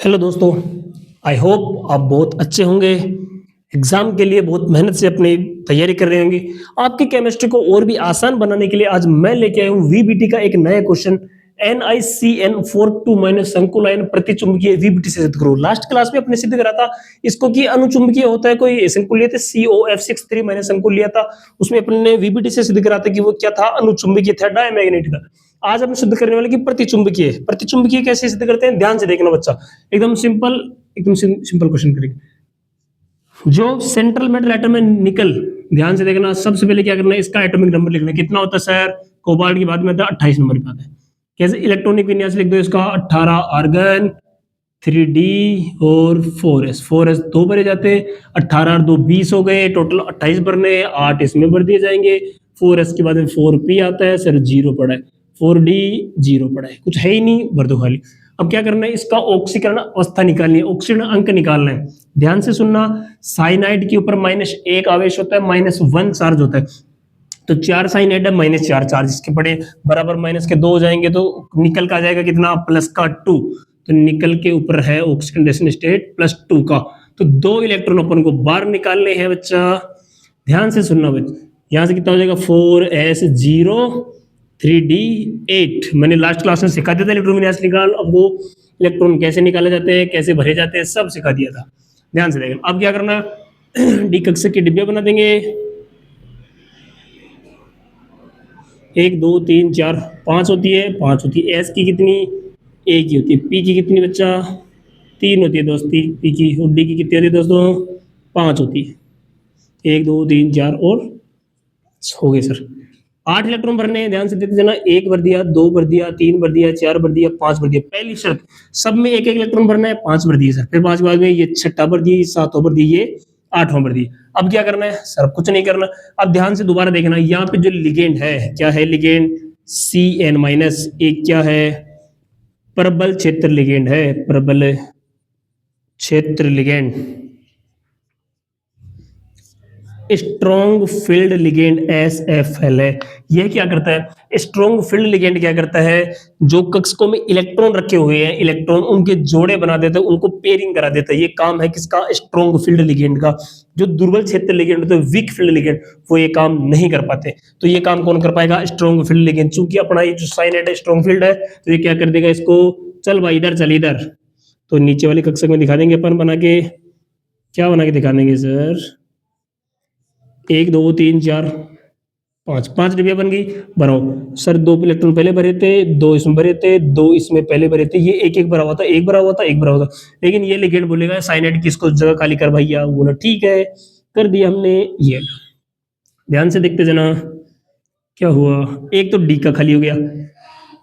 Hello दोस्तों, I hope आप बहुत अच्छे होंगे। एग्ज़ाम के लिए बहुत मेहनत से अपनी तैयारी कर रहे होंगे। आपकी केमिस्ट्री को और भी आसान बनाने के लिए आज मैं लेके आया हूँ वीबीटी का एक नया क्वेश्चन NiCN42 माइनस संकुलायन प्रतिचुंबकीय वीबीटी से सिद्ध करो। लास्ट क्लास में अपने सिद्ध करा था इसको कि अनुचुंबकीय होता है, कोई संकुल लिए थे COF63 माइनस संकुल लिया था, उसमें अपने ने वीबीटी से सिद्ध करा था कि वो क्या था, अनुचुंबकीय था, डायमैग्नेटिक था। आज हम सिद्ध करने वाले कि प्रतिचुंबकीय। प्रतिचुंबकीय कैसे सिद्ध करते हैं, ध्यान से देखना बच्चा, एकदम सिंपल, एकदम सिंपल क्वेश्चन करेंगे। जो सेंट्रल मेटल एटम है निकल, ध्यान से देखना, सबसे पहले क्या करना है, इसका एटॉमिक नंबर लिखना है। कितना होता है सर, कोबाल्ट की बात में आता है 28 नंबर की बात है। कैसे इलेक्ट्रॉनिक विन्यास लिख दो इसका, 18 आर्गन 3D और 4s 2 भरे जाते हैं, 18 और 2 20 हो गए, टोटल 28 भरने, 8 इसमें भर दिए जाएंगे। 4s के बाद में 4p आता है, सर 0 पड़ा है, 4d 0 पड़ा है, कुछ है ही नहीं, भर दो खाली। अब क्या करना है, इसका ऑक्सीकरण अवस्था निकालनी है, ऑक्सीकरण अंक निकालना है। ध्यान से सुनना, साइनाइड के ऊपर -1 आवेश होता है, -1 चार्ज होता है। तो 4 साइनाइड है, -4 चार्ज इसके पड़े, बराबर माइनस के 2 हो जाएंगे, तो निकल का आ जाएगा कितना, प्लस का 2। तो निकल के ऊपर है ऑक्सीडेशन स्टेट +2 का, तो 2 इलेक्ट्रॉन अपन को बाहर निकालने हैं बच्चा। ध्यान से सुनना बच्चा, यहां से कितना हो जाएगा, 4s0 3d8। मैंने लास्ट क्लास में सिखा दिया था इलेक्ट्रॉन विन्यास निकाल, अब वो इलेक्ट्रॉन कैसे निकाले जाते हैं, कैसे भरे जाते हैं, सब सिखा दिया था। ध्यान से देखना, अब क्या करना, डी कक्षक की डिब्बियां बना देंगे, 1 2 3 4 5 होती है, 5 होती है। एस की कितनी, 1 ही होती है। पी की कितनी बच्चा, 3 होती है दोस्त, पी की। और डी की कितनी होती है दोस्तों, 5 होती है। 1 2 3 4 और हो गए सर, 8 इलेक्ट्रॉन भरने हैं। ध्यान से देखते जाना, 1 भर दिया, 2 भर दिया, 3 भर दिया, 4 भर दिया, 5 भर दिया। पहली शर्त, सब में 1 1 इलेक्ट्रॉन भरना है, 5 भर दिए सर। फिर 5 के बाद में ये 6ठा भर दिए, 7वां भर दिए, ये 8वां भर दिए। अब क्या करना है सर, कुछ नहीं करना। अब ध्यान से दोबारा देखना, यहाँ पे जो लिगेंड है, क्या है लिगेंड, CN माइनस, एक क्या है, प्रबल क्षेत्र लिगेंड है, प्रबल क्षेत्र ligand. Strong field ligand SFL है। यह क्या करता है, स्ट्रॉन्ग फील्ड लिगेंड क्या करता है, जो कक्षकों में इलेक्ट्रॉन रखे हुए हैं, इलेक्ट्रॉन उनके जोड़े बना देता है, उनको पेयरिंग करा देता है। ये काम है किसका, स्ट्रॉन्ग फील्ड लिगेंड का। जो दुर्बल क्षेत्र लिगेंड होते हैं, वीक फील्ड लिगेंड, वो ये काम नहीं कर पाते। तो ये काम कौन कर पाएगा, स्ट्रॉन्ग फील्ड लिगेंड। चूंकि अपना ये जो साइनाइड है स्ट्रॉन्ग फील्ड है, तो ये क्या कर देगा इसको, चल भाई इधर चल इधर। तो नीचे वाले कक्षक में दिखा देंगे अपन, बना के, क्या बना के दिखा देंगे सर, 1 2 3 4 5, 5 डिब्बियां बन गई। बनाओ सर, 2 इलेक्ट्रॉन पहले भरे थे, 2 इसमें भरे थे, 2 इसमें पहले भरे थे। ये एक एक भरा हुआ था, एक भरा हुआ था, एक भरा हुआ था। लेकिन ये लिगेंड बोलेगा साइनाइड की इसको जगह खाली कर भैया, बोला ठीक है, कर दिया हमने। ये ध्यान से देखते जाना, क्या हुआ, एक तो डी का खाली हो गया,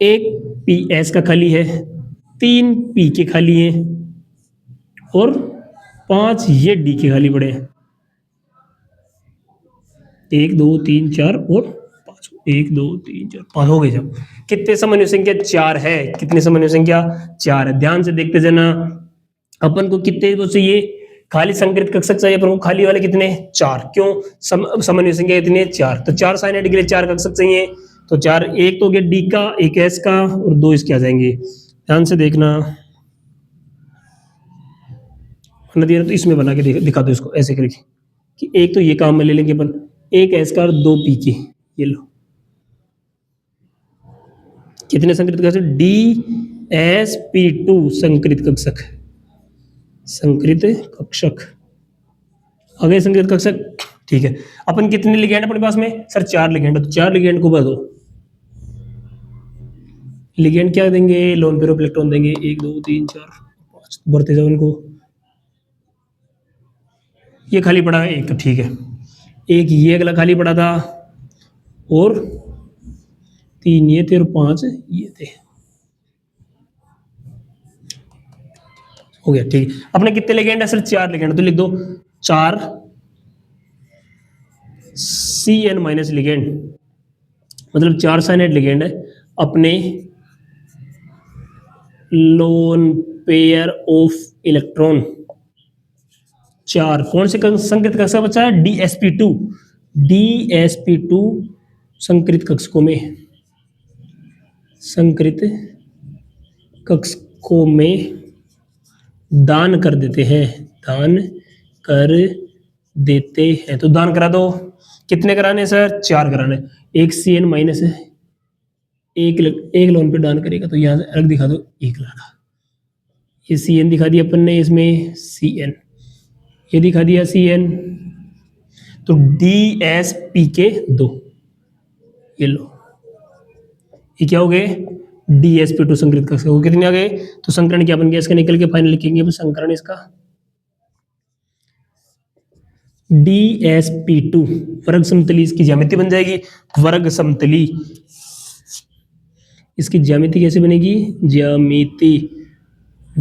एक PS का खाली है, 3 P के खाली है, और 5 ये डी के खाली पड़े हैं। 1 2 3 4 और 5, 1 2 3 4 5 हो गए। जब कितने समन्वय संख्या, 4 है, कितने समन्वय संख्या, 4 है। ध्यान से देखते जाना, अपन को कितने वो चाहिए, खाली संकृत कक्षक चाहिए अपन को, खाली वाले कितने, 4। क्यों, समन्वय संख्या कितनी, 4, तो 4 साइनाइड के लिए 4 कक्षक चाहिए। तो 4, एक तो हो गया डी का, एक एस का, और 2 इसके आ जाएंगे। ध्यान से देखना, तो इसमें बना के दिखा दो इसको ऐसे करके, कि एक तो ये काम में ले लेंगे अपन, एक एस का और 2 पी के। ये लो, कितने संकृत कक्षक, DsP2 संकृत कक्षक, संकृत कक्षक आ गए संकृत कक्षक। ठीक है, अपन कितने लिगेंड अपने पास में सर, 4 लिगेंड, तो 4 लिगेंड को भर दो। लिगेंड क्या देंगे, लोन पेयर ऑफ इलेक्ट्रॉन देंगे, 1 2 3 4 5, भरते जाओ इनको। ये खाली पड़ा है एक, तो ठीक है, एक ये अगला खाली पड़ा था, और 3 ये थे, और 5 ये थे, हो गया। ठीक है, अपने कितने लिगेंड है सर, 4 लिगेंड, तो लिख दो 4 CN माइनस लिगेंड, मतलब 4 साइनाइड लिगेंड है अपने लोन पेयर ऑफ इलेक्ट्रॉन। 4 कौन से संकृत कक्षक बचा है, DsP2 संकृत कक्षकों में, संकृत कक्षकों में दान कर देते हैं, दान कर देते हैं, तो दान करा दो। कितने कराने सर? 4 कराने। एक CN माइनस है, एक लोन पे दान करेगा तो यहाँ से अलग दिखा दो 1 लाख। ये CN दिखा दिया अपन ने, इसमें CN, ये दिखा दिया CN, तो DSPK 2, ये लो, ये क्या हो गए? DSP2 संकरित कक्षक। वो कितने आ गए? तो संकरण क्या बन गया इसका? निकल के फाइनल लिखेंगे संकरण इसका DSP2 वर्ग समतली, इसकी ज्यामिति बन जाएगी वर्ग समतली। इसकी ज्यामिति कैसे बनेगी? ज्यामिति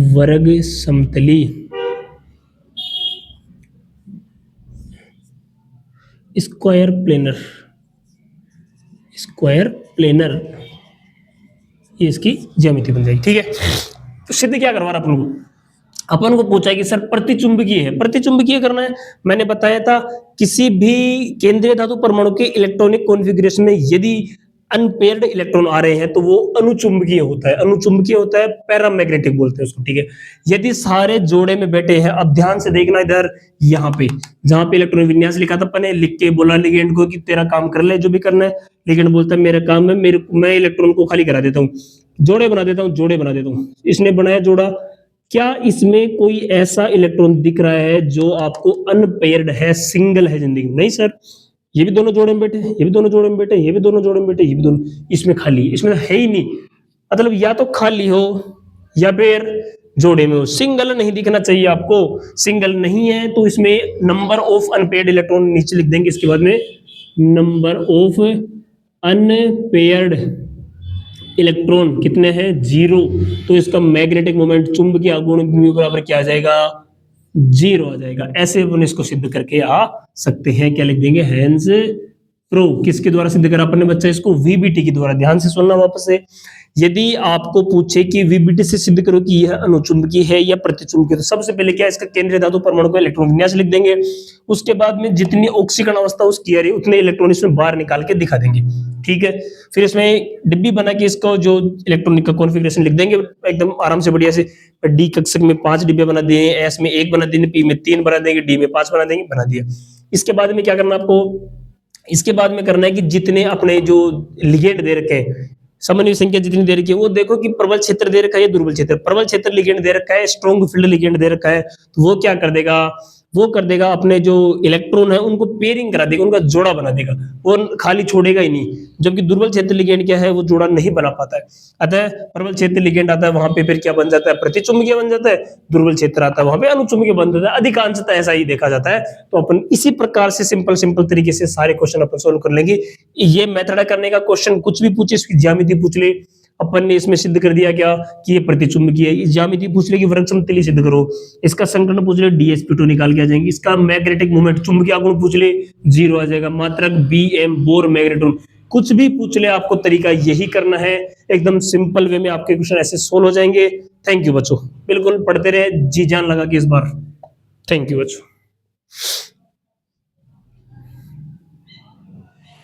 वर्ग समतली, स्क्वायर प्लेनर, स्क्वायर प्लेनर, ये इसकी ज्यामिति बन जाएगी। ठीक है, तो सिद्ध क्या करवा रहा अपन को पूछा कि सर प्रतिचुंबकीय है, प्रतिचुंबकीय करना है। मैंने बताया था किसी भी केंद्रीय धातु परमाणु के इलेक्ट्रॉनिक कॉन्फ़िगरेशन में यदि अनपेयर्ड इलेक्ट्रॉन आ रहे हैं तो वो अनुचुंबकीय होता है, अनुचुंबकीय होता है, पैरामैग्नेटिक बोलते हैं उसको। ठीक है, यदि सारे जोड़े में बैठे हैं, अब ध्यान से देखना इधर, यहाँ पे जहां पे इलेक्ट्रॉन विन्यास लिखा था अपन ने, लिख के बोला लिगेंड को कि तेरा काम कर ले जो भी करना है। लिगेंड बोलता है मेरा काम है, मैं इलेक्ट्रॉन को खाली करा देता हूँ, जोड़े बना देता हूँ, जोड़े बना देता हूँ। इसने बनाया जोड़ा, क्या इसमें कोई ऐसा इलेक्ट्रॉन दिख रहा है जो आपको अनपेयर्ड है, सिंगल है जिंदगी में? नहीं सर, ये भी दोनों जोड़े में बैठे, ये भी दोनों जोड़े में बैठे, ये भी दोनों जोड़े में बैठे, ये भी दोनों, इसमें खाली, इसमें है ही नहीं। मतलब या तो खाली हो या फिर जोड़े में हो, सिंगल नहीं दिखना चाहिए आपको। सिंगल नहीं है तो इसमें नंबर ऑफ अनपेयर्ड इलेक्ट्रॉन नीचे लिख देंगे, इसके बाद में नंबर ऑफ अनपेयर्ड इलेक्ट्रॉन कितने हैं? 0। तो इसका मैग्नेटिक मोमेंट, चुंबकीय आघूर्ण म्यू बराबर क्या आ जाएगा? 0 आ जाएगा। ऐसे अपन इसको सिद्ध करके आ सकते हैं। क्या लिख देंगे? Hence prove. किसके द्वारा सिद्ध करा अपन ने बच्चा? इसको VBT के द्वारा। ध्यान से सुनना वापस से, यदि आपको पूछे कि VBT से सिद्ध करो कि यह अनुचुंबकीय है या प्रतिचुंबकीय, तो सबसे पहले क्या, इसका केंद्रीय धातु परमाणु का इलेक्ट्रॉन विन्यास लिख देंगे। उसके बाद में जितनी ऑक्सीकरण अवस्था उसकी आ रही है उतने इलेक्ट्रॉन इसमें बाहर निकाल के दिखा देंगे। ठीक है, फिर इसमें डिब्बी बना के इसको जो इलेक्ट्रॉनिक का कॉन्फ़िगरेशन लिख देंगे एकदम आराम से बढ़िया से। डी कक्षक में 5 डिब्बे बना दिए, एस में 1 बना देंगे, पी में 3 बना देंगे, डी में 5 बना देंगे, बना दिया। इसके बाद में क्या करना आपको? इसके बाद में करना है कि जितने अपने जो लिगेंड दे रखे हैं, समन्वय संख्या जितनी दे रखी है, वो देखो कि प्रबल क्षेत्र दे रखा है या दुर्बल क्षेत्र। प्रबल क्षेत्र लिगेंड दे रखा है, स्ट्रॉन्ग फील्ड लिगेंड दे रखा है, तो वो क्या कर देगा? वो कर देगा अपने जो इलेक्ट्रॉन है उनको पेयरिंग करा देगा, उनका जोड़ा बना देगा, वो खाली छोड़ेगा ही नहीं। जबकि दुर्बल क्षेत्र लिगेंड क्या है? वो जोड़ा नहीं बना पाता है। अतः प्रबल क्षेत्र लिगेंड आता है वहां पे फिर क्या बन जाता है? प्रतिचुंबकीय बन जाता है। दुर्बल क्षेत्र आता है वहां पे अनुचुंबकीय बन जाता है। अधिकांशतः ऐसा ही देखा जाता है। तो अपन इसी प्रकार से सिंपल तरीके से सारे क्वेश्चन अपन सोल्व कर लेंगे। ये मेथड करने का, क्वेश्चन कुछ भी पूछे, इसकी ज्यामिति पूछ ले, अपन ने इसमें सिद्ध कर दिया क्या कि ये प्रतिचुंबकीय है। इस ज्यामिति पूछ ले कि वर्ग समतली सिद्ध करो, इसका संकलन पूछ ले, DSP2 निकाल के आ जाएंगे। इसका मैग्नेटिक मोमेंट, चुंबकीय आघूर्ण पूछ ले, 0 आ जाएगा। मात्रक BM, बोर, मैग्नेट्रॉन, कुछ भी पूछ ले, आपको तरीका यही करना है। एकदम सिंपल वे में आपके क्वेश्चन ऐसे सोल्व हो जाएंगे। थैंक यू बच्चों, बिल्कुल पढ़ते रहे, जी जान लगा के इस बार। थैंक यू बच्चों।